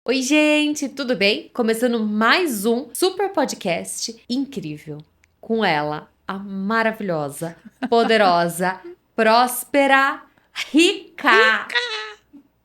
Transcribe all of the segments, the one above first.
Oi, gente, tudo bem? Começando mais um super podcast incrível com ela, a maravilhosa, poderosa, próspera, rica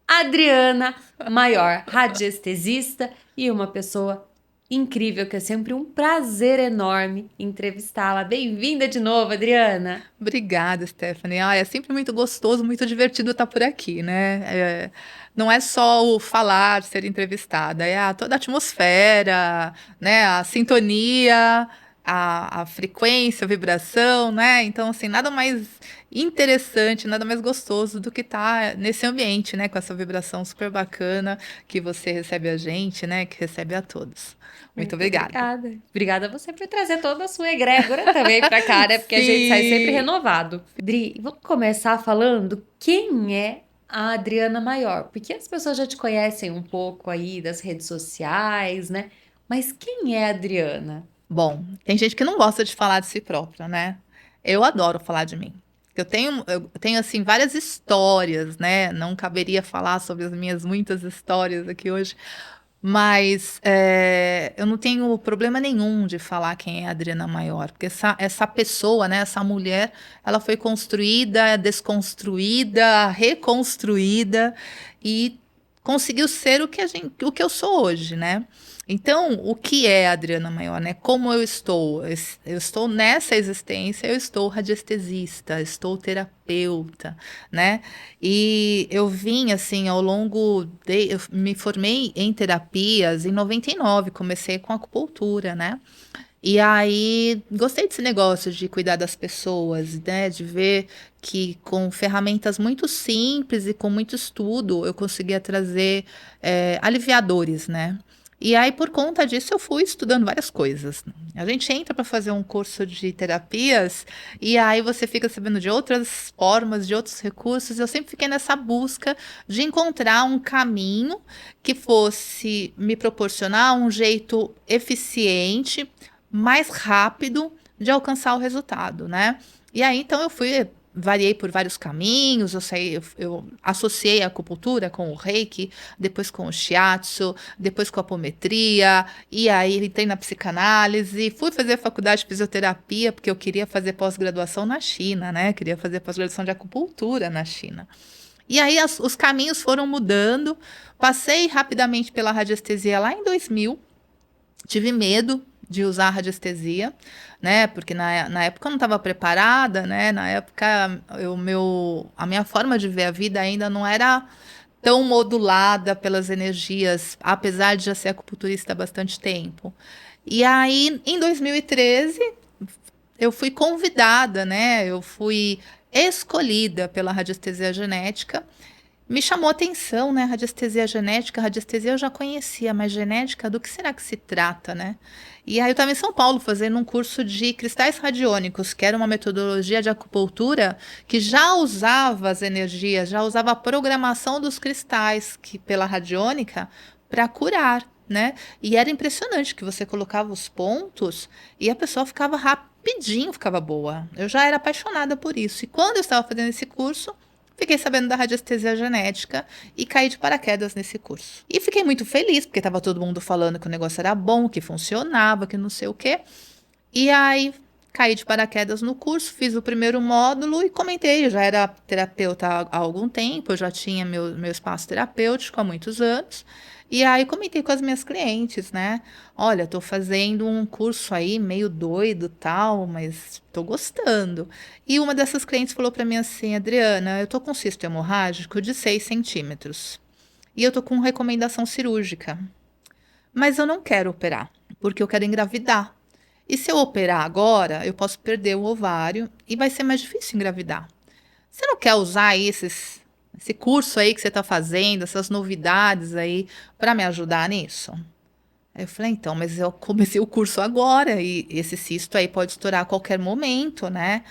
Adriana Maior, radiestesista e uma pessoa incrível que é sempre um prazer enorme entrevistá-la. Bem-vinda de novo, Adriana. Obrigada, Stephanie. É sempre muito gostoso, muito divertido estar por aqui, né? Não é só o falar, ser entrevistada, toda a atmosfera, né? A sintonia, a frequência, a vibração, né? Então, assim, nada mais interessante, nada mais gostoso do que estar nesse ambiente, né? Com essa vibração super bacana que você recebe a gente, né? Que recebe a todos. Muito Muito obrigada. obrigada. Obrigada a você por trazer toda a sua egrégora também pra cá, né? Porque a gente sai sempre Sim. renovado. Dri, vamos começar falando quem é a Adriana Maior, porque as pessoas já te conhecem um pouco aí das redes sociais, né? Mas quem é a Adriana? Bom, tem gente que não gosta de falar de si própria, né? Eu adoro falar de mim. Eu tenho assim várias histórias, né? Não caberia falar sobre as minhas muitas histórias aqui hoje, mas eu não tenho problema nenhum de falar quem é a Adriana Maior, porque essa pessoa, né? Essa mulher, ela foi construída, desconstruída, reconstruída e conseguiu ser o que eu sou hoje, né? Então, o que é a Adriana Maior, né? Como eu estou? Eu estou nessa existência, eu estou radiestesista, estou terapeuta, né? E eu vim, assim, eu me formei em terapias em 99, comecei com acupuntura, né? E aí, gostei desse negócio de cuidar das pessoas, né? De ver que com ferramentas muito simples e com muito estudo eu conseguia trazer aliviadores, né? E aí, por conta disso, eu fui estudando várias coisas. A gente entra para fazer um curso de terapias e aí você fica sabendo de outras formas, de outros recursos. Eu sempre fiquei nessa busca de encontrar um caminho que fosse me proporcionar um jeito eficiente, mais rápido de alcançar o resultado, né? E aí, então, variei por vários caminhos, eu associei a acupuntura com o reiki, depois com o shiatsu, depois com a apometria, e aí entrei na psicanálise, fui fazer a faculdade de fisioterapia, porque eu queria fazer pós-graduação na China, né? Queria fazer pós-graduação de acupuntura na China. E aí os caminhos foram mudando, passei rapidamente pela radiestesia lá em 2000, tive medo de usar a radiestesia, né? Porque na época eu não estava preparada, né? Na época a minha forma de ver a vida ainda não era tão modulada pelas energias, apesar de já ser acupunturista há bastante tempo. E aí, em 2013, eu fui convidada, né? Eu fui escolhida pela radiestesia genética. Me chamou a atenção, né? Radiestesia eu já conhecia, mas genética, do que será que se trata, né? E aí eu estava em São Paulo fazendo um curso de cristais radiônicos, que era uma metodologia de acupuntura que já usava as energias, já usava a programação dos cristais que pela radiônica para curar, né? E era impressionante que você colocava os pontos e a pessoa ficava rapidinho, ficava boa. Eu já era apaixonada por isso. E quando eu estava fazendo esse curso, fiquei sabendo da radiestesia genética e caí de paraquedas nesse curso. E fiquei muito feliz, porque estava todo mundo falando que o negócio era bom, que funcionava, que não sei o quê. E aí caí de paraquedas no curso, fiz o primeiro módulo e comentei. Eu já era terapeuta há algum tempo, eu já tinha meu espaço terapêutico há muitos anos. E aí comentei com as minhas clientes, né? Olha, estou fazendo um curso aí meio doido, tal, mas estou gostando. E uma dessas clientes falou para mim assim, Adriana, eu estou com cisto hemorrágico de 6 centímetros. E eu estou com recomendação cirúrgica. Mas eu não quero operar, porque eu quero engravidar. E se eu operar agora, eu posso perder o ovário e vai ser mais difícil engravidar. Você não quer usar esse curso aí que você está fazendo, essas novidades aí, para me ajudar nisso? Aí eu falei, então, mas eu comecei o curso agora e esse cisto aí pode estourar a qualquer momento, né?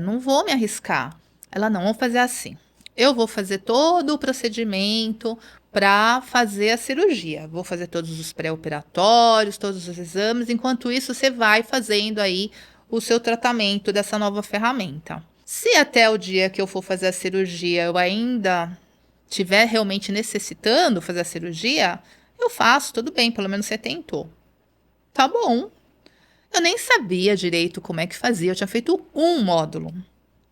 Não vou me arriscar. Ela, não, vamos fazer assim. Eu vou fazer todo o procedimento para fazer a cirurgia. Vou fazer todos os pré-operatórios, todos os exames. Enquanto isso, você vai fazendo aí o seu tratamento dessa nova ferramenta. Se até o dia que eu for fazer a cirurgia eu ainda tiver realmente necessitando fazer a cirurgia, eu faço, tudo bem, pelo menos você tentou. Tá bom. Eu nem sabia direito como é que fazia, eu tinha feito um módulo.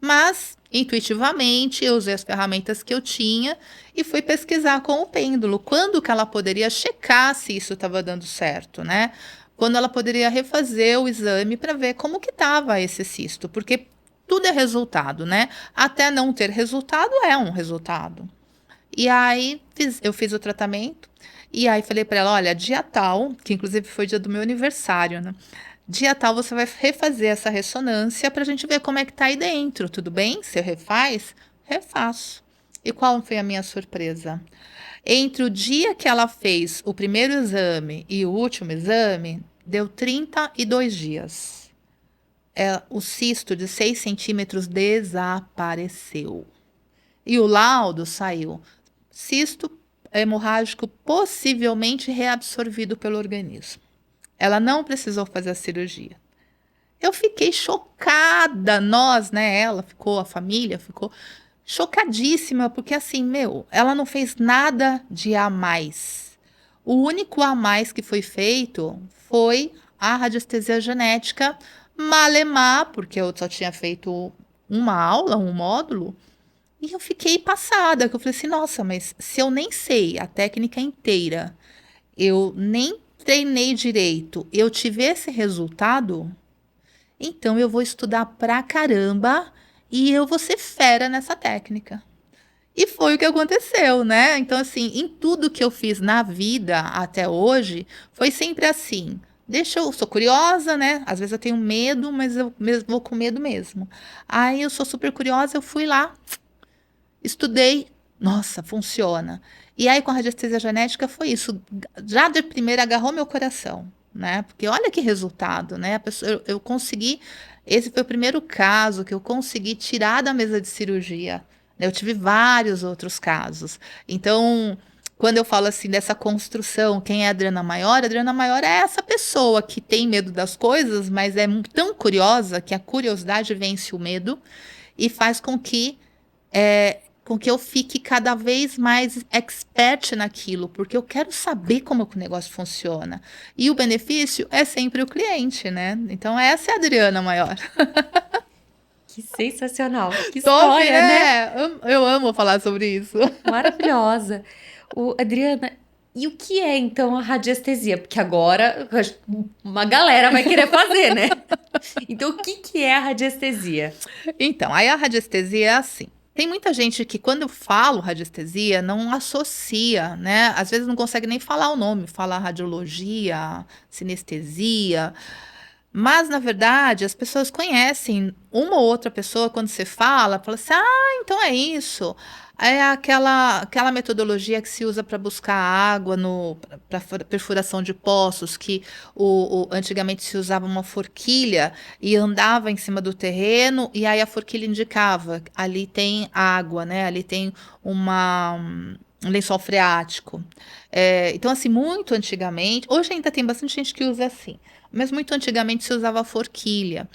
Mas, intuitivamente, eu usei as ferramentas que eu tinha e fui pesquisar com o pêndulo. Quando que ela poderia checar se isso estava dando certo, né? Quando ela poderia refazer o exame para ver como que estava esse cisto. Porque tudo é resultado, né? Até não ter resultado é um resultado. E aí, eu fiz o tratamento. E aí, falei para ela, olha, dia tal, que inclusive foi dia do meu aniversário, né? Dia tal você vai refazer essa ressonância para a gente ver como é que tá aí dentro, tudo bem? Você refaz? Refaço. E qual foi a minha surpresa? Entre o dia que ela fez o primeiro exame e o último exame, deu 32 dias. O cisto de 6 centímetros desapareceu. E o laudo saiu. Cisto hemorrágico possivelmente reabsorvido pelo organismo. Ela não precisou fazer a cirurgia. Eu fiquei chocada, nós, né? Ela ficou, a família ficou chocadíssima, porque assim, ela não fez nada de a mais. O único a mais que foi feito foi a radiestesia genética malemar, porque eu só tinha feito uma aula, um módulo, e eu fiquei passada, que eu falei assim, nossa, mas se eu nem sei a técnica inteira, eu nem treinei direito, eu tive esse resultado, então eu vou estudar pra caramba e eu vou ser fera nessa técnica. E foi o que aconteceu, né? Então, assim, em tudo que eu fiz na vida até hoje, foi sempre assim. Sou curiosa, né? Às vezes eu tenho medo, mas eu vou com medo mesmo. Aí eu sou super curiosa, eu fui lá, estudei, nossa, funciona. E aí com a radiestesia genética foi isso, já de primeira agarrou meu coração, né? Porque olha que resultado, né? Eu consegui, esse foi o primeiro caso que eu consegui tirar da mesa de cirurgia. Eu tive vários outros casos. Então, quando eu falo assim dessa construção, quem é a Adriana Maior? A Adriana Maior é essa pessoa que tem medo das coisas, mas é tão curiosa que a curiosidade vence o medo e faz com que eu fique cada vez mais expert naquilo, porque eu quero saber como que o negócio funciona. E o benefício é sempre o cliente, né? Então, essa é a Adriana Maior. Que sensacional. Que Top, história, né? né? Eu amo falar sobre isso. Maravilhosa. Adriana, e o que é então a radiestesia? Porque agora uma galera vai querer fazer, né? Então, o que é a radiestesia? Então, aí a radiestesia é assim. Tem muita gente que, quando eu falo radiestesia, não associa, né? Às vezes não consegue nem falar o nome, fala radiologia, sinestesia. Mas, na verdade, as pessoas conhecem uma ou outra pessoa, quando você fala assim, então é isso. É aquela metodologia que se usa para buscar água para perfuração de poços, que antigamente se usava uma forquilha e andava em cima do terreno, e aí a forquilha indicava, ali tem água, né? Ali tem um lençol freático. Então, assim, muito antigamente, hoje ainda tem bastante gente que usa assim, mas muito antigamente se usava forquilha.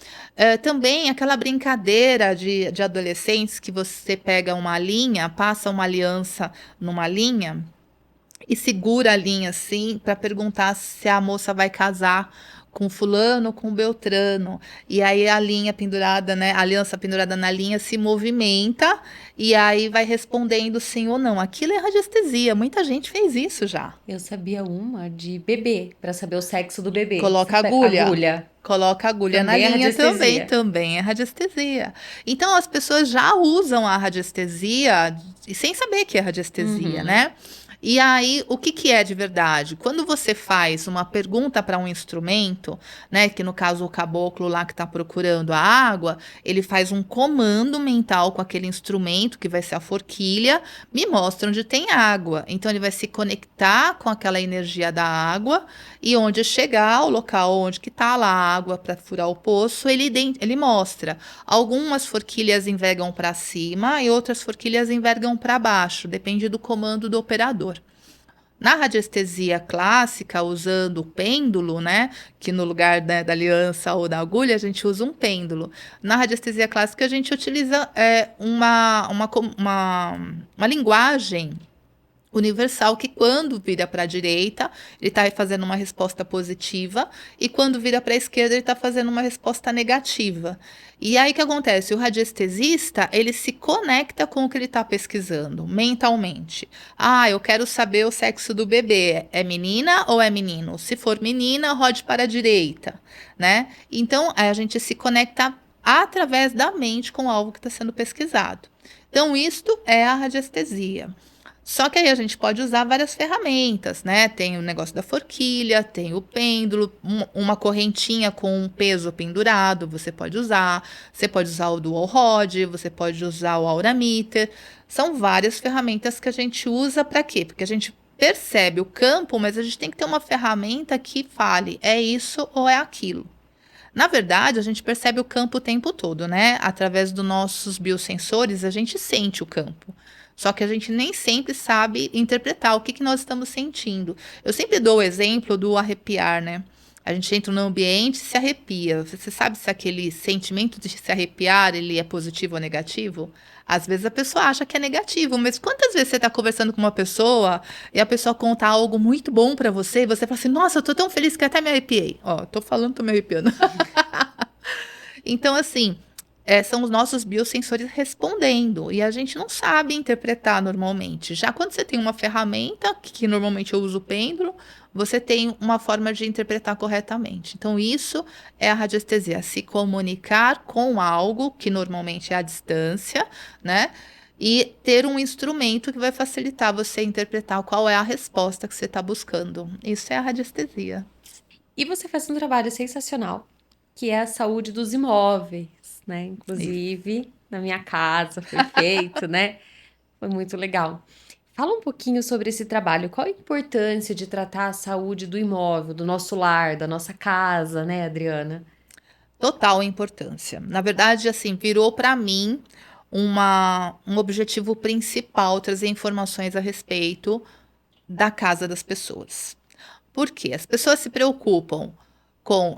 Também aquela brincadeira de adolescentes que você pega uma linha, passa uma aliança numa linha e segura a linha assim para perguntar se a moça vai casar com fulano ou com Beltrano. E aí a linha pendurada, né, a aliança pendurada na linha se movimenta e aí vai respondendo sim ou não. Aquilo é radiestesia. Muita gente fez isso já. Eu sabia uma de bebê, para saber o sexo do bebê. Coloca agulha. Agulha. Coloca agulha Também na é linha radiestesia. também é radiestesia. Então as pessoas já usam a radiestesia sem saber que é radiestesia, né? E aí, o que é de verdade? Quando você faz uma pergunta para um instrumento, né, que no caso o caboclo lá que está procurando a água, ele faz um comando mental com aquele instrumento, que vai ser a forquilha, me mostra onde tem água. Então, ele vai se conectar com aquela energia da água e onde chegar, o local onde que está lá a água para furar o poço, ele mostra. Algumas forquilhas envergam para cima e outras forquilhas envergam para baixo, depende do comando do operador. Na radiestesia clássica, usando o pêndulo, né, que no lugar, né, da aliança ou da agulha, a gente usa um pêndulo. Na radiestesia clássica, a gente utiliza uma linguagem universal que quando vira para a direita, ele está fazendo uma resposta positiva e quando vira para a esquerda, ele está fazendo uma resposta negativa. E aí o que acontece? O radiestesista, ele se conecta com o que ele está pesquisando mentalmente. Ah, eu quero saber o sexo do bebê. É menina ou é menino? Se for menina, rode para a direita, né? Então, a gente se conecta através da mente com algo que está sendo pesquisado. Então, isto é a radiestesia. Só que aí a gente pode usar várias ferramentas, né? Tem o negócio da forquilha, tem o pêndulo, uma correntinha com um peso pendurado, você pode usar. Você pode usar o dual rod, você pode usar o aurameter. São várias ferramentas que a gente usa para quê? Porque a gente percebe o campo, mas a gente tem que ter uma ferramenta que fale, é isso ou é aquilo. Na verdade, a gente percebe o campo o tempo todo, né? Através dos nossos biosensores, a gente sente o campo. Só que a gente nem sempre sabe interpretar o que nós estamos sentindo. Eu sempre dou o exemplo do arrepiar, né? A gente entra no ambiente e se arrepia. Você sabe se aquele sentimento de se arrepiar, ele é positivo ou negativo? Às vezes a pessoa acha que é negativo, mas quantas vezes você está conversando com uma pessoa e a pessoa conta algo muito bom para você e você fala assim, nossa, eu tô tão feliz que até me arrepiei. Ó, tô falando, tô me arrepiando. Então, assim, são os nossos biosensores respondendo e a gente não sabe interpretar normalmente. Já quando você tem uma ferramenta, que normalmente eu uso o pêndulo, você tem uma forma de interpretar corretamente. Então, isso é a radiestesia, se comunicar com algo, que normalmente é a distância, né? E ter um instrumento que vai facilitar você interpretar qual é a resposta que você está buscando. Isso é a radiestesia. E você faz um trabalho sensacional, que é a saúde dos imóveis, né? Isso. Inclusive, na minha casa foi feito, né? Foi muito legal. Fala um pouquinho sobre esse trabalho. Qual a importância de tratar a saúde do imóvel, do nosso lar, da nossa casa, né, Adriana? Total importância. Na verdade, assim, virou para mim um objetivo principal trazer informações a respeito da casa das pessoas. Por quê? As pessoas se preocupam com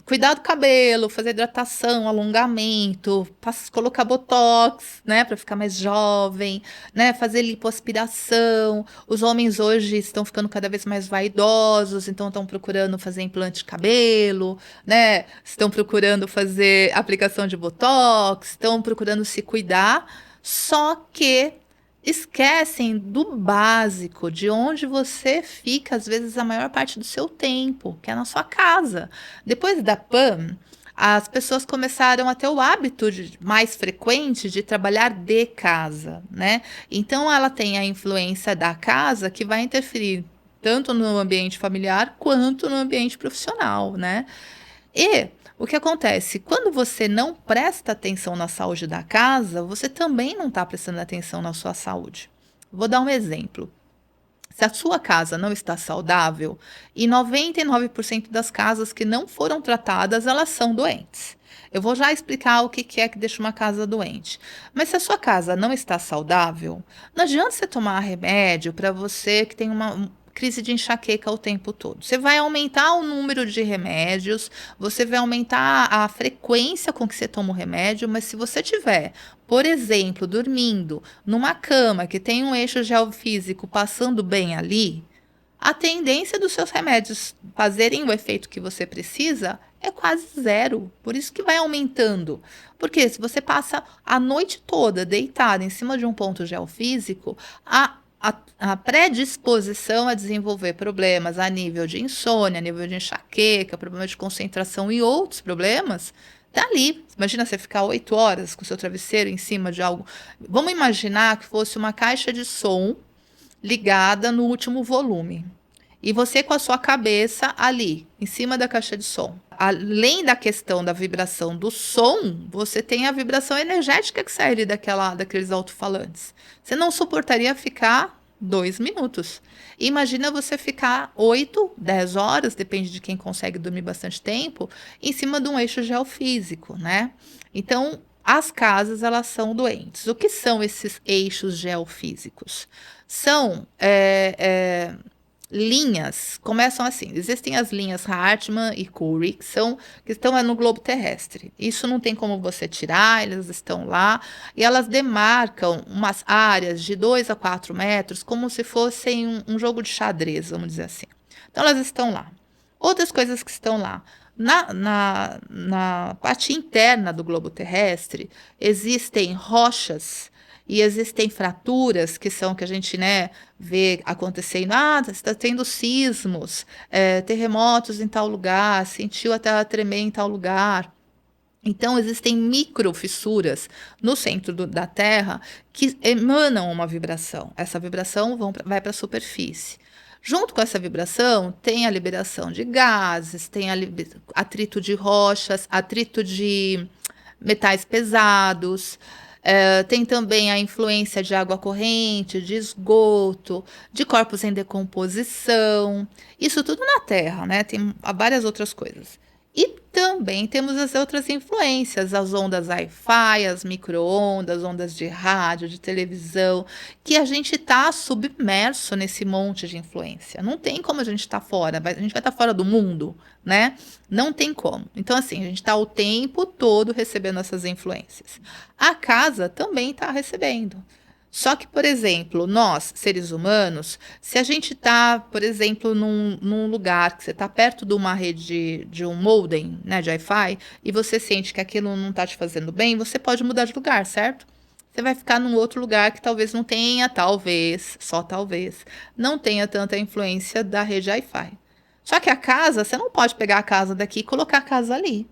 cuidar do cabelo, fazer hidratação, alongamento, colocar botox, né, para ficar mais jovem, né, fazer lipoaspiração. Os homens hoje estão ficando cada vez mais vaidosos, então estão procurando fazer implante de cabelo, né, estão procurando fazer aplicação de botox, estão procurando se cuidar, só que esquecem do básico, de onde você fica, às vezes, a maior parte do seu tempo, que é na sua casa. Depois da PAM, as pessoas começaram a ter o hábito mais frequente de trabalhar de casa, né? Então, ela tem a influência da casa que vai interferir tanto no ambiente familiar quanto no ambiente profissional, né? E o que acontece? Quando você não presta atenção na saúde da casa, você também não está prestando atenção na sua saúde. Vou dar um exemplo. Se a sua casa não está saudável, e 99% das casas que não foram tratadas, elas são doentes. Eu vou já explicar o que é que deixa uma casa doente. Mas se a sua casa não está saudável, não adianta você tomar remédio para você que tem uma crise de enxaqueca o tempo todo. Você vai aumentar o número de remédios, você vai aumentar a frequência com que você toma o remédio, mas se você tiver, por exemplo, dormindo numa cama que tem um eixo geofísico passando bem ali, a tendência dos seus remédios fazerem o efeito que você precisa é quase zero. Por isso que vai aumentando. Porque se você passa a noite toda deitada em cima de um ponto geofísico, a predisposição a desenvolver problemas a nível de insônia, a nível de enxaqueca, problema de concentração e outros problemas, tá ali. Imagina você ficar 8 horas com o seu travesseiro em cima de algo. Vamos imaginar que fosse uma caixa de som ligada no último volume. E você com a sua cabeça ali, em cima da caixa de som. Além da questão da vibração do som, você tem a vibração energética que sai ali daqueles alto-falantes. Você não suportaria ficar 2 minutos. Imagina você ficar 8, 10 horas, depende de quem consegue dormir bastante tempo, em cima de um eixo geofísico, né? Então, as casas, elas são doentes. O que são esses eixos geofísicos? São linhas começam assim. Existem as linhas Hartmann e Curie, que estão no globo terrestre. Isso não tem como você tirar, elas estão lá. E elas demarcam umas áreas de 2 a 4 metros, como se fossem um jogo de xadrez, vamos dizer assim. Então, elas estão lá. Outras coisas que estão lá. Na parte interna do globo terrestre, existem rochas e existem fraturas, que são que a gente, né, vê acontecendo. Está tendo sismos, terremotos em tal lugar, sentiu a terra tremer em tal lugar. Então, existem microfissuras no centro da Terra que emanam uma vibração. Essa vibração vai para a superfície. Junto com essa vibração, tem a liberação de gases, tem atrito de rochas, atrito de metais pesados, tem também a influência de água corrente, de esgoto, de corpos em decomposição. Isso tudo na Terra, né? Tem várias outras coisas. E também temos as outras influências, as ondas Wi-Fi, as micro-ondas, ondas de rádio, de televisão, que a gente está submerso nesse monte de influência. Não tem como a gente estar fora, a gente vai estar fora do mundo, né? Não tem como. Então, assim, a gente está o tempo todo recebendo essas influências. A casa também está recebendo. Só que, por exemplo, nós, seres humanos, se a gente está, por exemplo, num lugar que você está perto de uma rede de um modem, né, de Wi-Fi, e você sente que aquilo não está te fazendo bem, você pode mudar de lugar, certo? Você vai ficar num outro lugar que talvez não tenha, só talvez, não tenha tanta influência da rede Wi-Fi. Só que a casa, você não pode pegar a casa daqui e colocar a casa ali.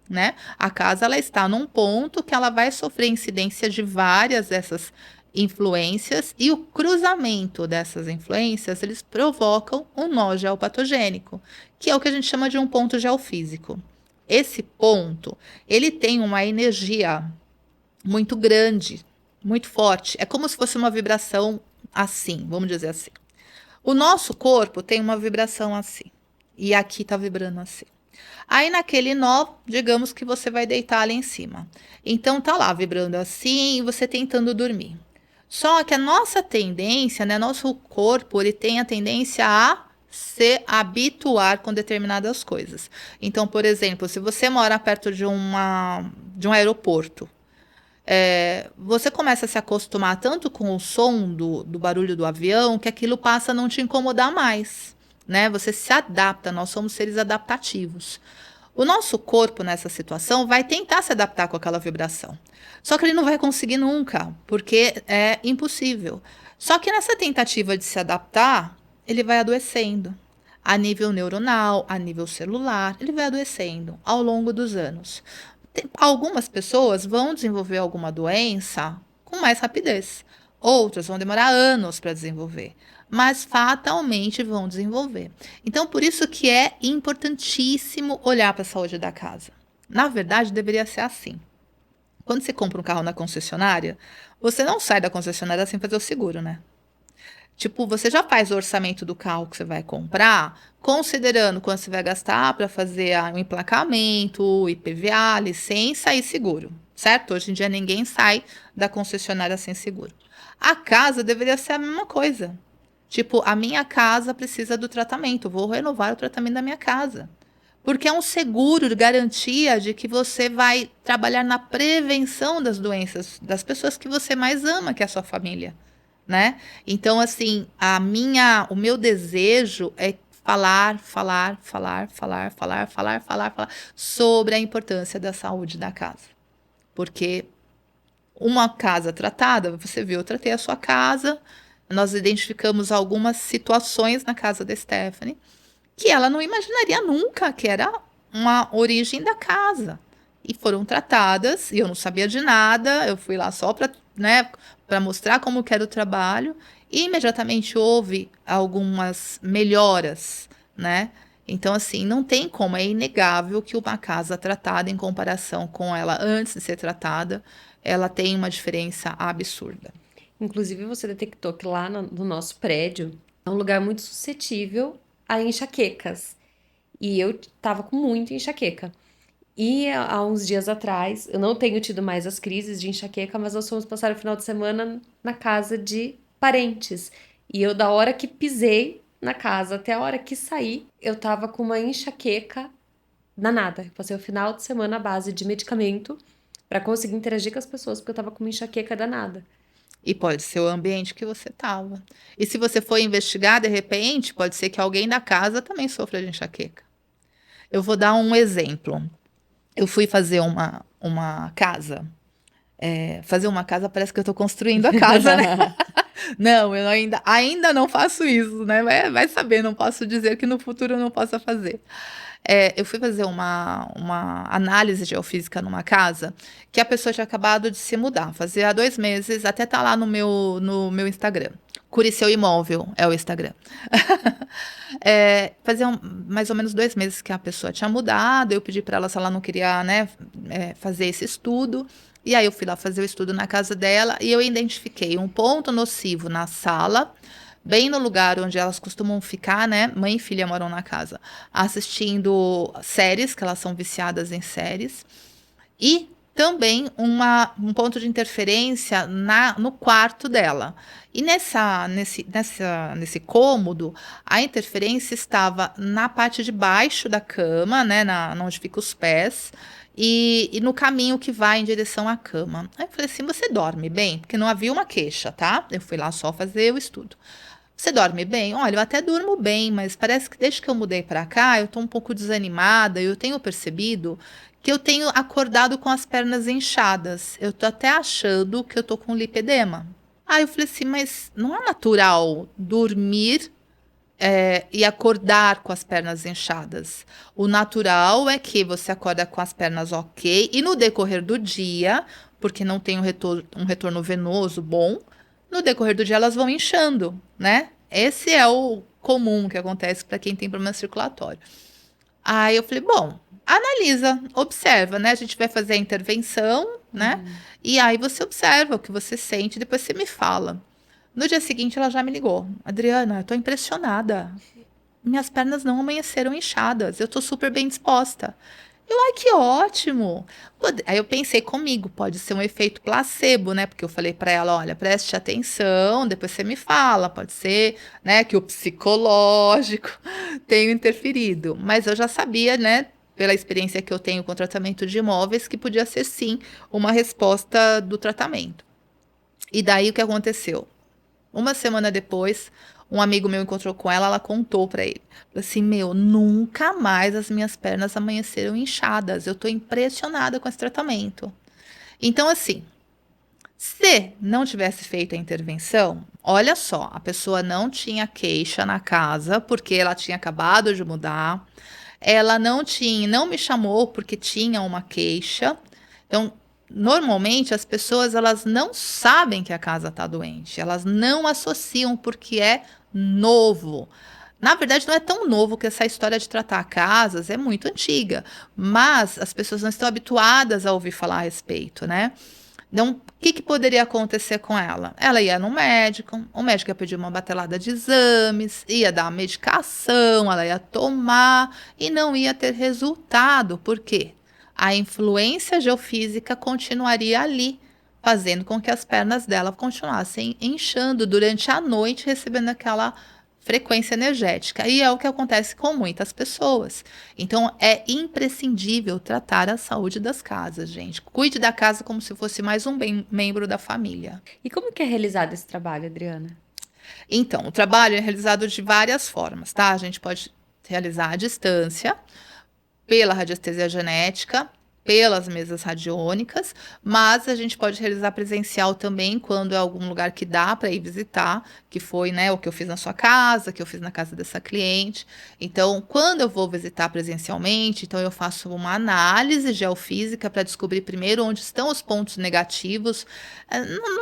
Né? A casa ela está num ponto que ela vai sofrer incidência de várias dessas influências e o cruzamento dessas influências eles provocam um nó geopatogênico, que é o que a gente chama de um ponto geofísico. Esse ponto ele tem uma energia muito grande, muito forte. É como se fosse uma vibração assim, vamos dizer assim. O nosso corpo tem uma vibração assim e aqui está vibrando assim. Aí naquele nó, digamos que você vai deitar ali em cima. Então tá lá vibrando assim e você tentando dormir. Só que a nossa tendência, né, nosso corpo, ele tem a tendência a se habituar com determinadas coisas. Então, por exemplo, se você mora perto de um aeroporto, você começa a se acostumar tanto com o som do barulho do avião que aquilo passa a não te incomodar mais. Né? Você se adapta, nós somos seres adaptativos. O nosso corpo nessa situação vai tentar se adaptar com aquela vibração. Só que ele não vai conseguir nunca, porque é impossível. Só que nessa tentativa de se adaptar, ele vai adoecendo. A nível neuronal, a nível celular, ele vai adoecendo ao longo dos anos. Algumas pessoas vão desenvolver alguma doença com mais rapidez. Outras vão demorar anos para desenvolver, mas fatalmente vão desenvolver. Então, por isso que é importantíssimo olhar para a saúde da casa. Na verdade, deveria ser assim. Quando você compra um carro na concessionária, você não sai da concessionária sem fazer o seguro, né? Tipo, você já faz o orçamento do carro que você vai comprar, considerando quanto você vai gastar para fazer o emplacamento, o IPVA, licença e seguro, certo? Hoje em dia ninguém sai da concessionária sem seguro. A casa deveria ser a mesma coisa. Tipo, a minha casa precisa do tratamento, vou renovar o tratamento da minha casa. Porque é um seguro de garantia de que você vai trabalhar na prevenção das doenças das pessoas que você mais ama, que é a sua família, né? Então, assim, o meu desejo é falar sobre a importância da saúde da casa. Porque uma casa tratada, você viu, eu tratei a sua casa, nós identificamos algumas situações na casa da Stephanie que ela não imaginaria nunca que era uma origem da casa. E foram tratadas, e eu não sabia de nada, eu fui lá só para, né, para mostrar como que era o trabalho, e imediatamente houve algumas melhoras, né? Então, assim, não tem como, é inegável que uma casa tratada em comparação com ela antes de ser tratada, ela tem uma diferença absurda. Inclusive, você detectou que lá no nosso prédio é um lugar muito suscetível a enxaquecas. E eu tava com muita enxaqueca. E há uns dias atrás, eu não tenho tido mais as crises de enxaqueca, mas nós fomos passar o final de semana na casa de parentes. E eu, da hora que pisei na casa até a hora que saí, eu tava com uma enxaqueca danada. Eu passei o final de semana à base de medicamento pra conseguir interagir com as pessoas, porque eu tava com uma enxaqueca danada. E pode ser o ambiente que você estava. E se você for investigar, de repente, pode ser que alguém da casa também sofra de enxaqueca. Eu vou dar um exemplo. Eu fui fazer uma casa. Fazer uma casa parece que eu estou construindo a casa, né? Não, eu ainda não faço isso, né? Vai saber, não posso dizer que no futuro eu não possa fazer. Eu fui fazer uma análise geofísica numa casa que a pessoa tinha acabado de se mudar. Fazia 2 meses, até tá lá no meu Instagram. Curiceu Imóvel é o Instagram. Fazia mais ou menos 2 meses que a pessoa tinha mudado. Eu pedi para ela se ela não queria, né, fazer esse estudo. E aí eu fui lá fazer o estudo na casa dela e eu identifiquei um ponto nocivo na sala, bem no lugar onde elas costumam ficar, né? Mãe e filha moram na casa, assistindo séries, que elas são viciadas em séries, e também um ponto de interferência no quarto dela. E nesse cômodo, a interferência estava na parte de baixo da cama, né, onde ficam os pés, e no caminho que vai em direção à cama. Aí eu falei assim, você dorme bem? Porque não havia uma queixa, tá? Eu fui lá só fazer o estudo. Você dorme bem? Olha, eu até durmo bem, mas parece que desde que eu mudei para cá, eu tô um pouco desanimada. Eu tenho percebido que eu tenho acordado com as pernas inchadas. Eu tô até achando que eu tô com lipedema. Aí eu falei assim, mas não é natural dormir e acordar com as pernas inchadas. O natural é que você acorda com as pernas ok e no decorrer do dia, porque não tem um retorno venoso bom, no decorrer do dia elas vão inchando, né? Esse é o comum que acontece para quem tem problema circulatório. Aí eu falei, bom, analisa, observa, né? A gente vai fazer a intervenção, né? E aí você observa o que você sente, depois você me fala. No dia seguinte, ela já me ligou. Adriana, eu tô impressionada. Minhas pernas não amanheceram inchadas. Eu tô super bem disposta. Ai, que ótimo. Aí eu pensei comigo, pode ser um efeito placebo, né? Porque eu falei para ela, olha, preste atenção, depois você me fala. Pode ser, né, que o psicológico tenha interferido. Mas eu já sabia, né, pela experiência que eu tenho com tratamento de imóveis, que podia ser sim uma resposta do tratamento. E daí o que aconteceu? Uma semana depois, um amigo meu encontrou com ela contou para ele. Falou assim, meu, nunca mais as minhas pernas amanheceram inchadas. Eu tô impressionada com esse tratamento. Então, assim, se não tivesse feito a intervenção, olha só, a pessoa não tinha queixa na casa, porque ela tinha acabado de mudar. Ela não me chamou porque tinha uma queixa. Então, normalmente as pessoas elas não sabem que a casa está doente, elas não associam porque é novo. Na verdade, não é tão novo que essa história de tratar casas é muito antiga, mas as pessoas não estão habituadas a ouvir falar a respeito, né? Então, o que poderia acontecer com ela? Ela ia no médico, o médico ia pedir uma batelada de exames, ia dar medicação, ela ia tomar e não ia ter resultado. Por quê? A influência geofísica continuaria ali, fazendo com que as pernas dela continuassem inchando durante a noite, recebendo aquela frequência energética. E é o que acontece com muitas pessoas. Então, é imprescindível tratar a saúde das casas, gente. Cuide da casa como se fosse mais um membro da família. E como que é realizado esse trabalho, Adriana? Então, o trabalho é realizado de várias formas, tá? A gente pode realizar à distância, pela radiestesia genética, pelas mesas radiônicas, mas a gente pode realizar presencial também quando é algum lugar que dá para ir visitar, que foi, né, o que eu fiz na sua casa, que eu fiz na casa dessa cliente. Então, quando eu vou visitar presencialmente, então eu faço uma análise geofísica para descobrir primeiro onde estão os pontos negativos.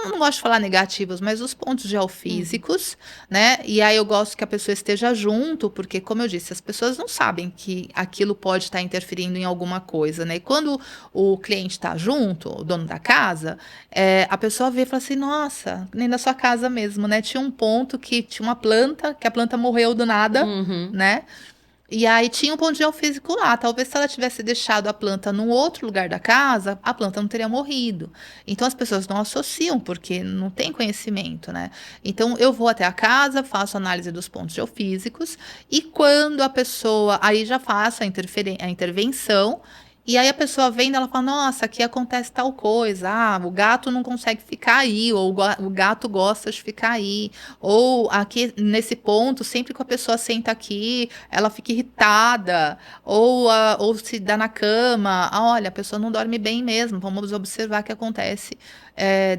Não gosto de falar negativos, mas os pontos geofísicos, né? E aí eu gosto que a pessoa esteja junto, porque, como eu disse, as pessoas não sabem que aquilo pode estar interferindo em alguma coisa, né? E quando o cliente está junto, o dono da casa, a pessoa vê e fala assim, nossa, nem na sua casa mesmo, né? Tinha um ponto que tinha uma planta, que a planta morreu do nada, né? E aí tinha um ponto geofísico lá. Talvez se ela tivesse deixado a planta num outro lugar da casa, a planta não teria morrido. Então as pessoas não associam, porque não tem conhecimento, né? Então eu vou até a casa, faço análise dos pontos geofísicos, e quando a pessoa. Aí já faço a intervenção. E aí a pessoa vendo, ela fala, nossa, aqui acontece tal coisa. Ah, o gato não consegue ficar aí, ou o gato gosta de ficar aí. Ou aqui nesse ponto, sempre que a pessoa senta aqui, ela fica irritada, ou se dá na cama. Ah, olha, a pessoa não dorme bem mesmo. Vamos observar o que acontece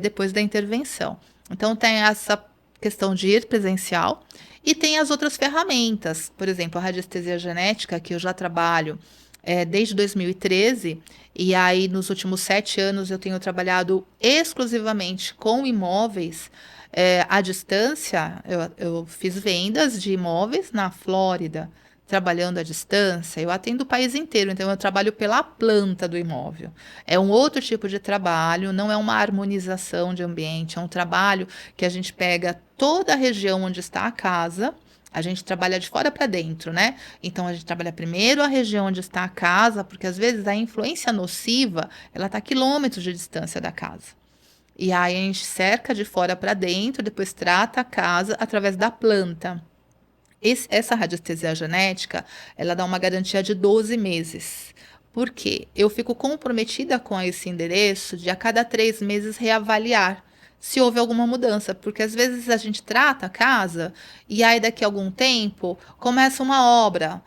depois da intervenção. Então, tem essa questão de ir presencial e tem as outras ferramentas. Por exemplo, a radiestesia genética, que eu já trabalho desde 2013, e aí nos últimos 7 anos eu tenho trabalhado exclusivamente com imóveis à distância. Eu fiz vendas de imóveis na Flórida, trabalhando à distância. Eu atendo o país inteiro, então eu trabalho pela planta do imóvel. É um outro tipo de trabalho, não é uma harmonização de ambiente, é um trabalho que a gente pega toda a região onde está a casa. A gente trabalha de fora para dentro, né? Então a gente trabalha primeiro a região onde está a casa, porque às vezes a influência nociva, ela está a quilômetros de distância da casa. E aí a gente cerca de fora para dentro, depois trata a casa através da planta. Essa radiestesia genética, ela dá uma garantia de 12 meses. Por quê? Eu fico comprometida com esse endereço de a cada 3 meses reavaliar se houve alguma mudança, porque às vezes a gente trata a casa e aí daqui a algum tempo começa uma obra,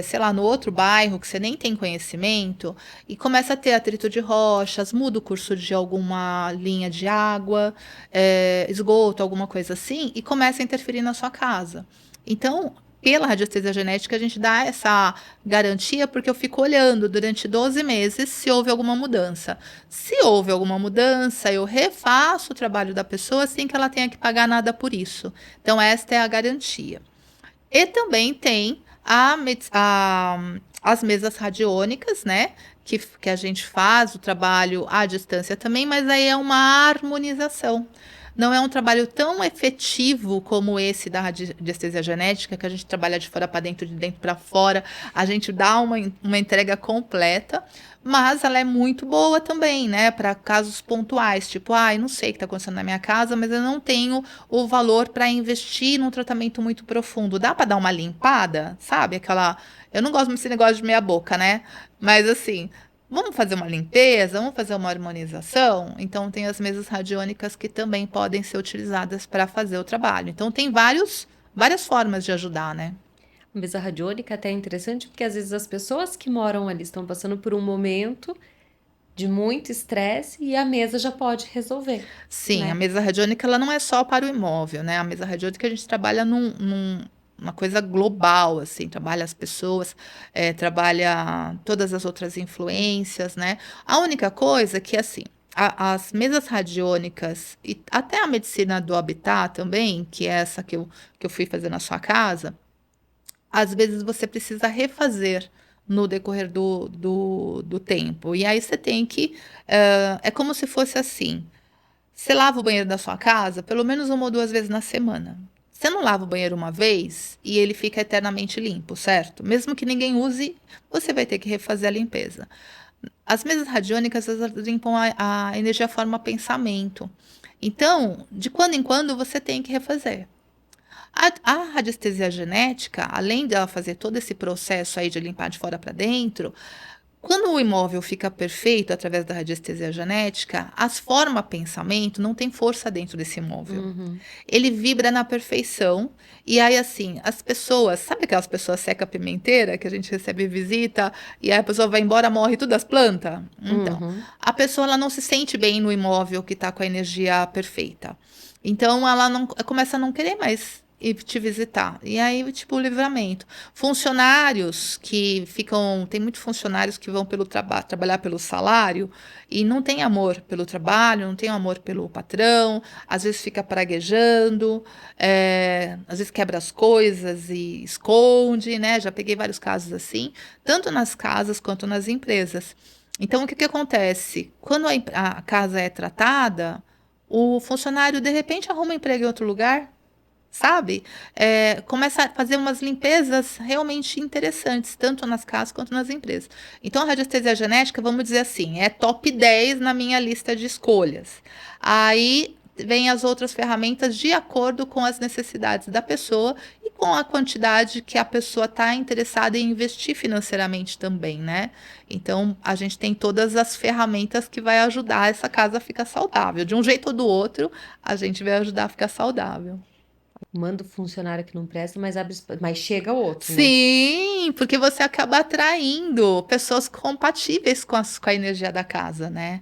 sei lá, no outro bairro que você nem tem conhecimento e começa a ter atrito de rochas, muda o curso de alguma linha de água, esgoto, alguma coisa assim, e começa a interferir na sua casa. Então, pela radiestesia genética, a gente dá essa garantia porque eu fico olhando durante 12 meses se houve alguma mudança. Se houve alguma mudança, eu refaço o trabalho da pessoa sem que ela tenha que pagar nada por isso. Então, esta é a garantia. E também tem as mesas radiônicas, né? Que a gente faz o trabalho à distância também, mas aí é uma harmonização. Não é um trabalho tão efetivo como esse da radiestesia genética, que a gente trabalha de fora para dentro, de dentro para fora, a gente dá uma entrega completa, mas ela é muito boa também, né, para casos pontuais, tipo, eu não sei o que está acontecendo na minha casa, mas eu não tenho o valor para investir num tratamento muito profundo. Dá para dar uma limpada, sabe? Eu não gosto muito desse negócio de meia boca, né? Mas assim, vamos fazer uma limpeza, vamos fazer uma harmonização? Então, tem as mesas radiônicas que também podem ser utilizadas para fazer o trabalho. Então, tem várias formas de ajudar, né? A mesa radiônica até é interessante porque às vezes as pessoas que moram ali estão passando por um momento de muito estresse e a mesa já pode resolver, Sim, né? a mesa radiônica ela não é só para o imóvel, né? A mesa radiônica a gente trabalha uma coisa global, assim, trabalha as pessoas, trabalha todas as outras influências, né? A única coisa é que, assim, as mesas radiônicas e até a medicina do habitat também, que é essa que eu fui fazer na sua casa, às vezes você precisa refazer no decorrer do tempo. E aí você tem que. É como se fosse assim: você lava o banheiro da sua casa pelo menos 1 ou 2 vezes na semana. Você não lava o banheiro uma vez e ele fica eternamente limpo, certo? Mesmo que ninguém use, você vai ter que refazer a limpeza. As mesas radiônicas, elas limpam a energia forma pensamento. Então, de quando em quando, você tem que refazer. A radiestesia genética, além de ela fazer todo esse processo aí de limpar de fora para dentro, quando o imóvel fica perfeito através da radiestesia genética, as forma pensamento não tem força dentro desse imóvel. Uhum. Ele vibra na perfeição. E aí, assim, as pessoas, sabe aquelas pessoas seca pimenteira que a gente recebe visita e aí a pessoa vai embora, morre tudo as plantas? Então, Uhum. a pessoa ela não se sente bem no imóvel que está com a energia perfeita. Então, ela não, começa a não querer mais ir te visitar. E aí, tipo, o livramento. Funcionários que ficam. Tem muitos funcionários que vão pelo trabalhar pelo salário e não tem amor pelo trabalho, não tem amor pelo patrão, às vezes fica praguejando, às vezes quebra as coisas e esconde, né? Já peguei vários casos assim, tanto nas casas quanto nas empresas. Então, o que acontece? Quando a casa é tratada, o funcionário de repente arruma emprego em outro lugar. sabe? Começa a fazer umas limpezas realmente interessantes, tanto nas casas quanto nas empresas. Então, a radiestesia genética, vamos dizer assim, é top 10 na minha lista de escolhas. Aí vem as outras ferramentas de acordo com as necessidades da pessoa e com a quantidade que a pessoa está interessada em investir financeiramente também, né? Então, a gente tem todas as ferramentas que vai ajudar essa casa a ficar saudável. De um jeito ou do outro, a gente vai ajudar a ficar saudável. Manda o funcionário que não presta, mas chega outro, né? Sim, porque você acaba atraindo pessoas compatíveis com a energia da casa, né?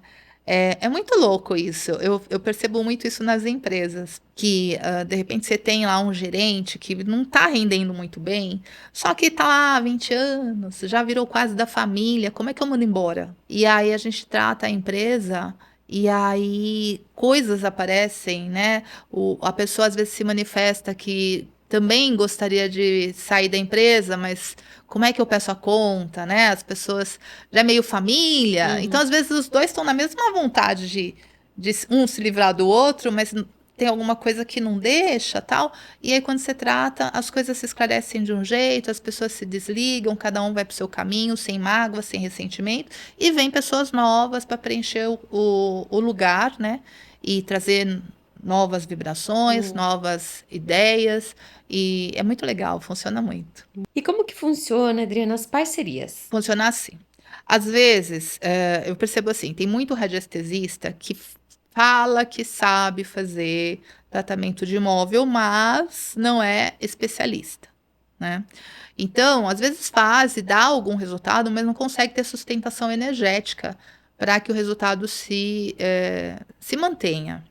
É muito louco isso. Eu percebo muito isso nas empresas, que de repente você tem lá um gerente que não está rendendo muito bem, só que está lá há 20 anos, já virou quase da família, como é que eu mando embora? E aí a gente trata a empresa e aí coisas aparecem, né? A pessoa às vezes se manifesta que também gostaria de sair da empresa, mas como é que eu peço a conta, né? As pessoas já é meio família, então às vezes os dois estão na mesma vontade de um se livrar do outro, mas tem alguma coisa que não deixa, tal. E aí quando você trata, as coisas se esclarecem de um jeito, as pessoas se desligam, cada um vai para o seu caminho, sem mágoa, sem ressentimento, e vem pessoas novas para preencher o lugar, né? E trazer novas vibrações, novas ideias, e é muito legal, funciona muito. E como que funciona, Adriana, as parcerias? Funciona assim. Às vezes, eu percebo assim, tem muito radiestesista que fala que sabe fazer tratamento de imóvel, mas não é especialista, né? Então, às vezes faz e dá algum resultado, mas não consegue ter sustentação energética para que o resultado se mantenha.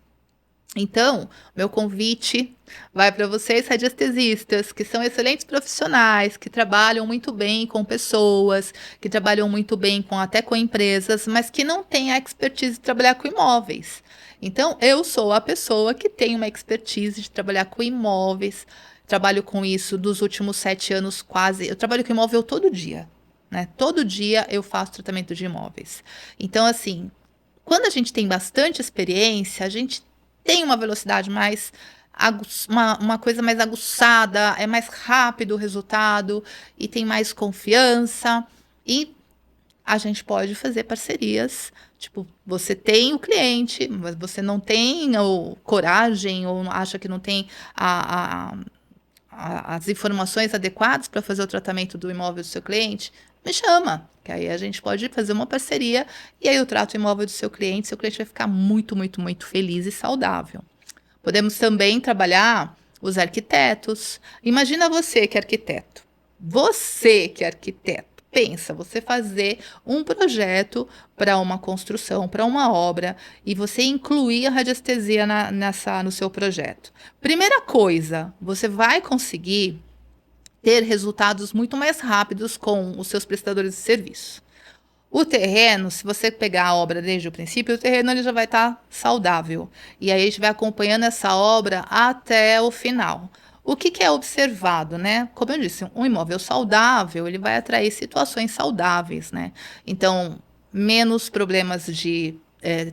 Então, meu convite vai para vocês radiestesistas, que são excelentes profissionais, que trabalham muito bem com pessoas, que trabalham muito bem até com empresas, mas que não têm a expertise de trabalhar com imóveis. Então, eu sou a pessoa que tem uma expertise de trabalhar com imóveis, trabalho com isso dos últimos 7 anos quase. Eu trabalho com imóvel todo dia, né? Todo dia eu faço tratamento de imóveis. Então, assim, quando a gente tem bastante experiência, a gente tem uma velocidade mais, uma coisa mais aguçada, é mais rápido o resultado e tem mais confiança. E a gente pode fazer parcerias. Tipo, você tem o cliente, mas você não tem coragem ou acha que não tem as informações adequadas para fazer o tratamento do imóvel do seu cliente, me chama, que aí a gente pode fazer uma parceria e aí eu trato o imóvel do seu cliente vai ficar muito, muito, muito feliz e saudável. Podemos também trabalhar os arquitetos. Imagina você que é arquiteto. Você que é arquiteto. Pensa, você fazer um projeto para uma construção, para uma obra, e você incluir a radiestesia no seu projeto. Primeira coisa, você vai conseguir ter resultados muito mais rápidos com os seus prestadores de serviço. O terreno, se você pegar a obra desde o princípio, o terreno ele já vai estar saudável. E aí a gente vai acompanhando essa obra até o final. O que é observado, né? Como eu disse, um imóvel saudável, ele vai atrair situações saudáveis, né? Então, menos problemas de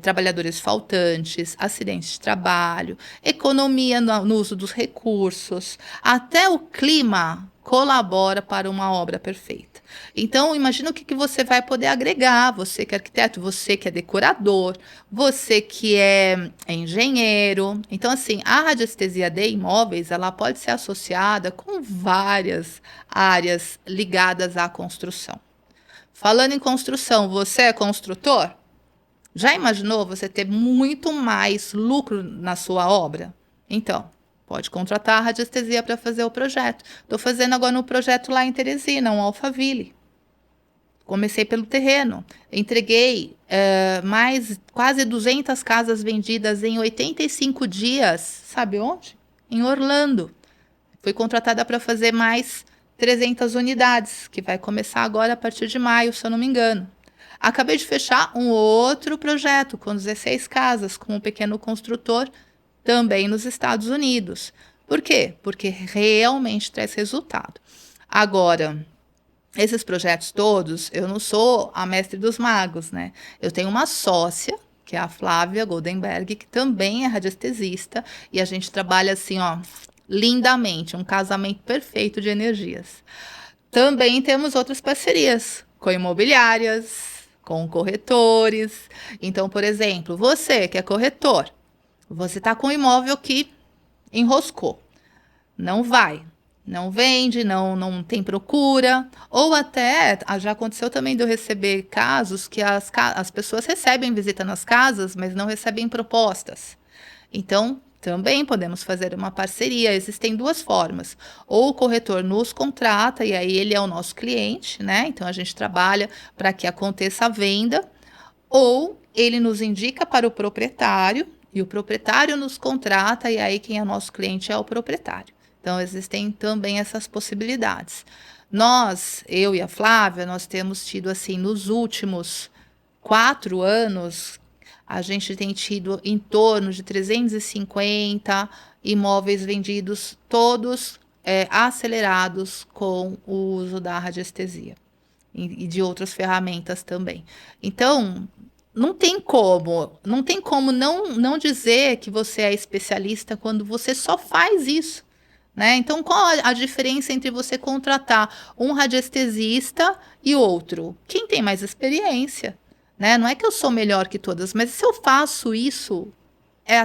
trabalhadores faltantes, acidentes de trabalho, economia no uso dos recursos, até o clima colabora para uma obra perfeita. Então, imagina o que você vai poder agregar, você que é arquiteto, você que é decorador, você que é engenheiro. Então, assim, a radiestesia de imóveis, ela pode ser associada com várias áreas ligadas à construção. Falando em construção, você é construtor? Já imaginou você ter muito mais lucro na sua obra? Então, pode contratar a radiestesia para fazer o projeto. Estou fazendo agora um projeto lá em Teresina, um Alphaville. Comecei pelo terreno. Entreguei mais quase 200 casas vendidas em 85 dias. Sabe onde? Em Orlando. Fui contratada para fazer mais 300 unidades, que vai começar agora a partir de maio, se eu não me engano. Acabei de fechar um outro projeto com 16 casas, com um pequeno construtor, também nos Estados Unidos. Por quê? Porque realmente traz resultado. Agora, esses projetos todos, eu não sou a mestre dos magos, né? Eu tenho uma sócia, que é a Flávia Goldenberg, que também é radiestesista, e a gente trabalha assim, ó, lindamente, um casamento perfeito de energias. Também temos outras parcerias com imobiliárias, com corretores. Então, por exemplo, você que é corretor, você está com um imóvel que enroscou, não vai, não vende, não tem procura, ou até, já aconteceu também de eu receber casos que as pessoas recebem visita nas casas, mas não recebem propostas. Então, também podemos fazer uma parceria. Existem duas formas. Ou o corretor nos contrata, e aí ele é o nosso cliente, né? Então a gente trabalha para que aconteça a venda, ou ele nos indica para o proprietário, e o proprietário nos contrata, e aí quem é nosso cliente é o proprietário. Então, existem também essas possibilidades. Nós, eu e a Flávia, nós temos tido, assim, nos últimos 4 anos, a gente tem tido em torno de 350 imóveis vendidos, todos acelerados com o uso da radiestesia e de outras ferramentas também. Então, não tem como não dizer que você é especialista quando você só faz isso, né? Então, qual a diferença entre você contratar um radiestesista e outro? Quem tem mais experiência, né? Não é que eu sou melhor que todas, mas se eu faço isso,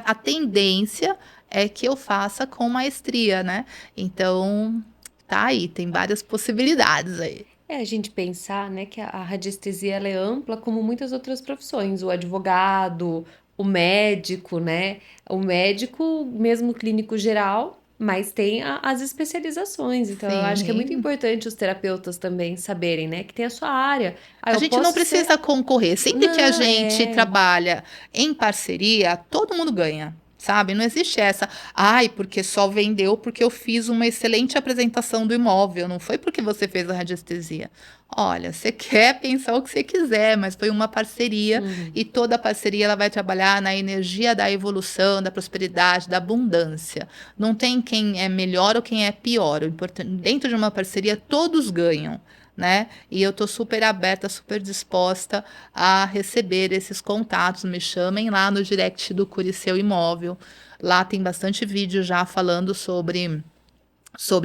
a tendência é que eu faça com maestria, né? Então, tá aí, tem várias possibilidades aí. É a gente pensar, né, que a radiestesia ela é ampla como muitas outras profissões, o advogado, o médico, né? O médico, mesmo clínico geral, mas tem as especializações. Então, eu acho que é muito Sim. importante os terapeutas também saberem, né, que tem a sua área. Ah, A eu gente não posso ser. precisa concorrer. Sempre que a Não, gente trabalha em parceria, todo mundo ganha, sabe? Não existe essa, ai, porque só vendeu porque eu fiz uma excelente apresentação do imóvel, não foi porque você fez a radiestesia. Olha, você quer pensar o que você quiser, mas foi uma parceria Uhum. e toda parceria ela vai trabalhar na energia da evolução, da prosperidade, da abundância. Não tem quem é melhor ou quem é pior. O importante, dentro de uma parceria, todos ganham, né? E eu tô super aberta, super disposta a receber esses contatos. Me chamem lá no direct do Cure Seu Imóvel. Lá tem bastante vídeo já falando sobre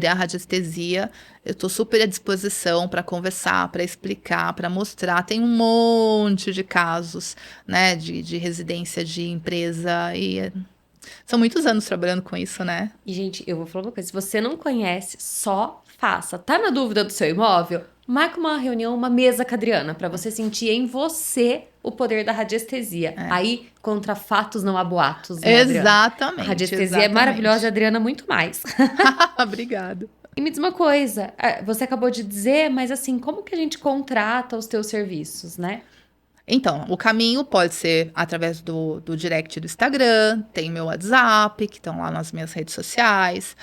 a radiestesia. Eu estou super à disposição para conversar, para explicar, para mostrar. Tem um monte de casos, né, de residência de empresa e são muitos anos trabalhando com isso, né? E, gente, eu vou falar uma coisa: se você não conhece, só faça. Tá na dúvida do seu imóvel? Marca uma reunião, uma mesa com a Adriana, pra você sentir em você o poder da radiestesia. Aí, contra fatos não há boatos, né, Adriana? A Exatamente, radiestesia é maravilhosa e a exatamente. Adriana muito mais. Obrigado. E me diz uma coisa, você acabou de dizer, mas assim, como que a gente contrata os teus serviços, né? Então, o caminho pode ser através do direct do Instagram, tem meu WhatsApp, que estão lá nas minhas redes sociais.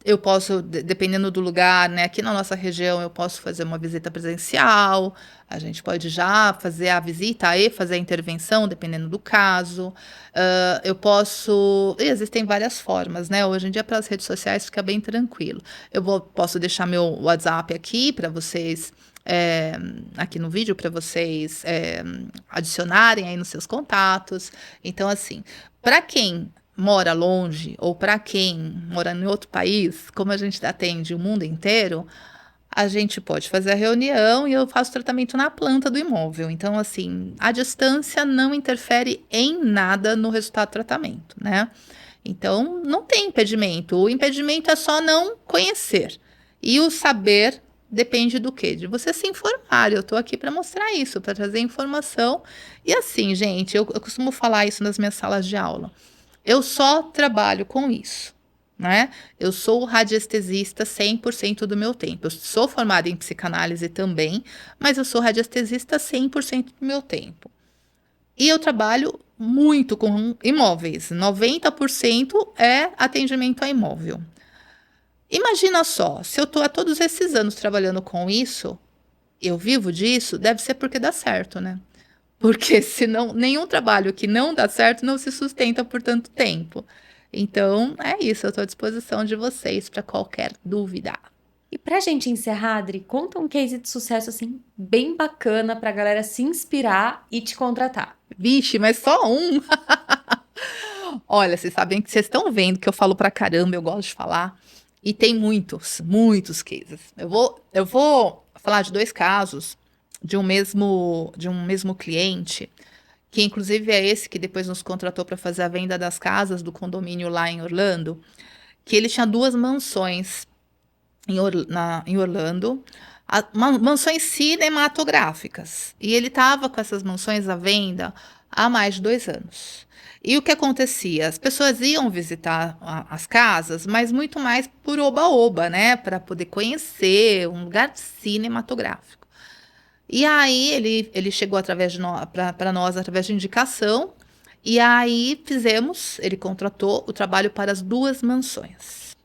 Eu posso, dependendo do lugar, né? Aqui na nossa região, eu posso fazer uma visita presencial. A gente pode já fazer a visita e fazer a intervenção, dependendo do caso. Eu posso. E existem várias formas, né? Hoje em dia, para as redes sociais, fica bem tranquilo. Posso deixar meu WhatsApp aqui para vocês aqui no vídeo para vocês adicionarem aí nos seus contatos. Então, assim, para quem mora longe ou para quem mora em outro país, como a gente atende o mundo inteiro, a gente pode fazer a reunião e eu faço tratamento na planta do imóvel. Então, assim, a distância não interfere em nada no resultado do tratamento, né? Então, não tem impedimento. O impedimento é só não conhecer. E o saber depende do quê? De você se informar. Eu estou aqui para mostrar isso, para trazer informação. E assim, gente, eu costumo falar isso nas minhas salas de aula. Eu só trabalho com isso, né? Eu sou radiestesista 100% do meu tempo. Eu sou formada em psicanálise também, mas eu sou radiestesista 100% do meu tempo. E eu trabalho muito com imóveis. 90% é atendimento a imóvel. Imagina só, se eu estou há todos esses anos trabalhando com isso, eu vivo disso, deve ser porque dá certo, né? Porque senão nenhum trabalho que não dá certo não se sustenta por tanto tempo. Então, é isso, eu estou à disposição de vocês para qualquer dúvida. E pra gente encerrar, Adri, conta um case de sucesso assim bem bacana pra galera se inspirar e te contratar. Vixe, mas só um? Olha, vocês sabem que vocês estão vendo que eu falo pra caramba, eu gosto de falar. E tem muitos, muitos cases. Eu vou falar de 2 casos de um mesmo cliente, que inclusive é esse que depois nos contratou para fazer a venda das casas do condomínio lá em Orlando, que ele tinha 2 mansões em Orlando, mansões cinematográficas. E ele estava com essas mansões à venda há mais de 2 anos. E o que acontecia? As pessoas iam visitar as casas, mas muito mais por oba-oba, né? Para poder conhecer um lugar cinematográfico. E aí ele chegou através de para nós através de indicação. E aí ele contratou o trabalho para as 2 mansões.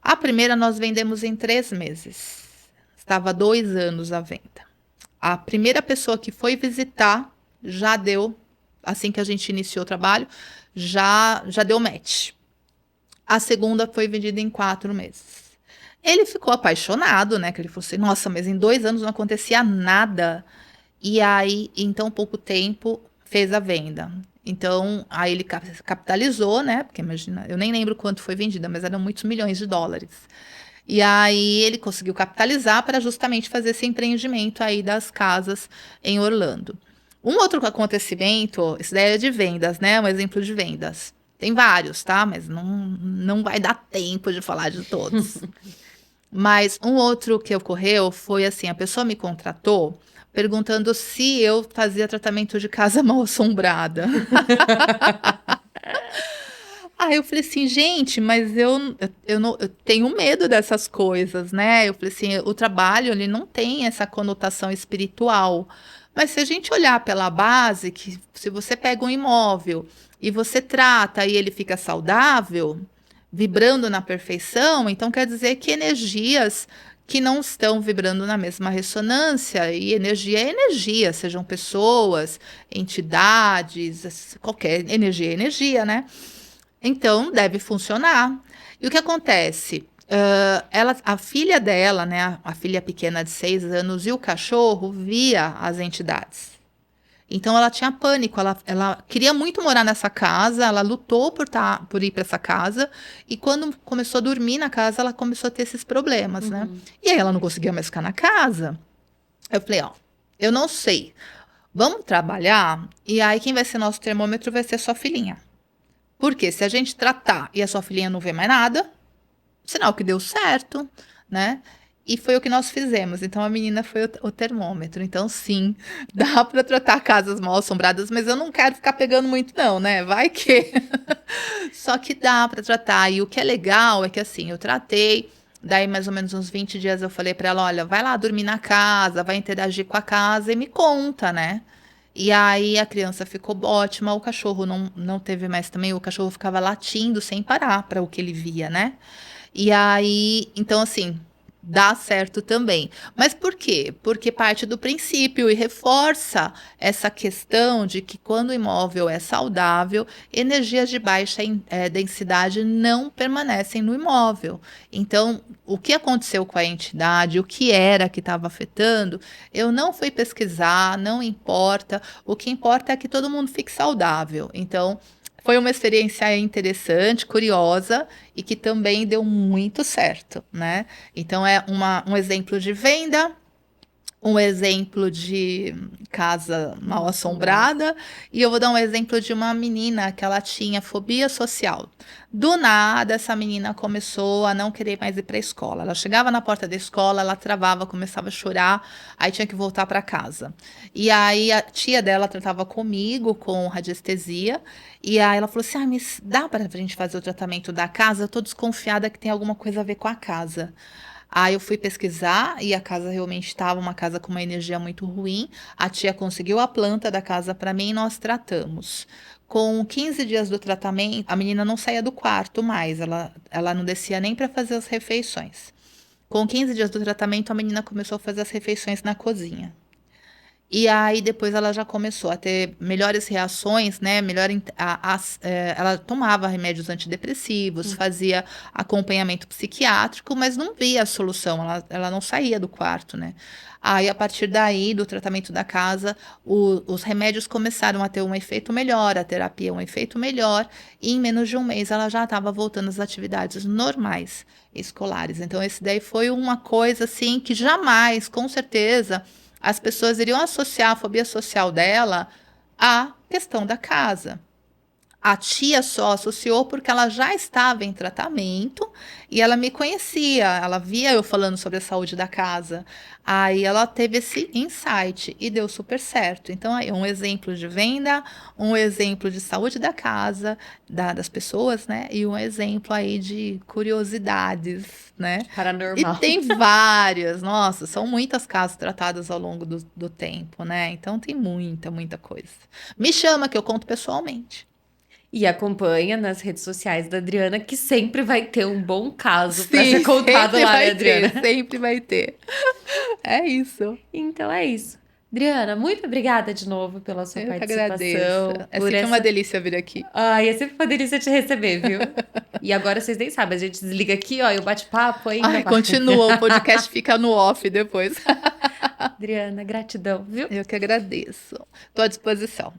A primeira nós vendemos em 3 meses. Estava há 2 anos à venda. A primeira pessoa que foi visitar já deu, assim que a gente iniciou o trabalho, já deu match. A segunda foi vendida em 4 meses. Ele ficou apaixonado, né? Que ele falou assim, nossa, mas em 2 anos não acontecia nada. E aí, em tão pouco tempo, fez a venda. Então, aí ele capitalizou, né? Porque imagina, eu nem lembro quanto foi vendida, mas eram muitos milhões de dólares. E aí ele conseguiu capitalizar para justamente fazer esse empreendimento aí das casas em Orlando. Um outro acontecimento, isso daí é de vendas, né? Um exemplo de vendas. Tem vários, tá? Mas não vai dar tempo de falar de todos. Mas um outro que ocorreu foi assim, a pessoa me contratou perguntando se eu fazia tratamento de casa mal assombrada. Aí eu falei assim, gente, mas eu tenho medo dessas coisas, né? Eu falei assim, o trabalho ele não tem essa conotação espiritual. Mas se a gente olhar pela base, que se você pega um imóvel e você trata e ele fica saudável, vibrando na perfeição, então quer dizer que energias que não estão vibrando na mesma ressonância, e energia é energia, sejam pessoas, entidades, qualquer energia é energia, né? Então, deve funcionar. E o que acontece? A filha dela, né, a filha pequena de 6 anos e o cachorro via as entidades. Então, ela tinha pânico, ela queria muito morar nessa casa, ela lutou por ir para essa casa, e quando começou a dormir na casa, ela começou a ter esses problemas, né? E aí ela não conseguia mais ficar na casa. Eu falei, ó, eu não sei, vamos trabalhar, e aí quem vai ser nosso termômetro vai ser sua filhinha. Porque se a gente tratar e a sua filhinha não vê mais nada, sinal que deu certo, né? E foi o que nós fizemos. Então a menina foi o termômetro. Então, sim, dá para tratar casas mal assombradas, mas eu não quero ficar pegando muito, não, né? Vai que. Só que dá para tratar. E o que é legal é que assim, eu tratei. Daí, mais ou menos uns 20 dias, eu falei para ela: olha, vai lá dormir na casa, vai interagir com a casa e me conta, né? E aí a criança ficou ótima, o cachorro não teve mais também, o cachorro ficava latindo sem parar para o que ele via, né? E aí, então assim, dá certo também. Mas por quê? Porque parte do princípio e reforça essa questão de que quando o imóvel é saudável, energias de baixa densidade não permanecem no imóvel. Então, o que aconteceu com a entidade, o que era que estava afetando, eu não fui pesquisar, não importa. O que importa é que todo mundo fique saudável. Então, foi uma experiência interessante, curiosa e que também deu muito certo, né? Então, é um exemplo de venda, um exemplo de casa mal assombrada, e eu vou dar um exemplo de uma menina que ela tinha fobia social. Do nada, essa menina começou a não querer mais ir para a escola. Ela chegava na porta da escola, ela travava, começava a chorar, aí tinha que voltar para casa. E aí a tia dela tratava comigo com radiestesia, e aí ela falou assim: ah, mas dá para a gente fazer o tratamento da casa? Eu tô desconfiada que tem alguma coisa a ver com a casa. Aí eu fui pesquisar e a casa realmente estava uma casa com uma energia muito ruim. A tia conseguiu a planta da casa para mim e nós tratamos. Com 15 dias do tratamento, a menina não saía do quarto mais, ela não descia nem para fazer as refeições. Com 15 dias do tratamento, a menina começou a fazer as refeições na cozinha. E aí depois ela já começou a ter melhores reações, né? Ela tomava remédios antidepressivos, Hum. fazia acompanhamento psiquiátrico, mas não via a solução, ela não saía do quarto, né? Aí, a partir daí, do tratamento da casa, os remédios começaram a ter um efeito melhor, a terapia um efeito melhor, e em menos de um mês ela já estava voltando às atividades normais escolares. Então, esse daí foi uma coisa assim que jamais, com certeza, as pessoas iriam associar a fobia social dela à questão da casa. A tia só associou porque ela já estava em tratamento e ela me conhecia, ela via eu falando sobre a saúde da casa. Aí ela teve esse insight e deu super certo. Então, aí, um exemplo de venda, um exemplo de saúde da casa, das pessoas, né? E um exemplo aí de curiosidades, né? E Paranormal. tem várias, nossa, são muitas casas tratadas ao longo do tempo, né? Então tem muita, muita coisa. Me chama que eu conto pessoalmente. E acompanha nas redes sociais da Adriana, que sempre vai ter um bom caso para ser Sim, contado sempre lá, né, vai Adriana? ter, sempre vai ter. É isso. Então é isso. Adriana, muito obrigada de novo pela sua Eu que agradeço. participação, É por sempre uma essa. delícia vir aqui. Ai, é sempre uma delícia te receber, viu? E agora vocês nem sabem, a gente desliga aqui, ó, e o bate-papo ainda Ai, vai. continua, o podcast fica no off depois. Adriana, gratidão, viu? Eu que agradeço. Estou à disposição.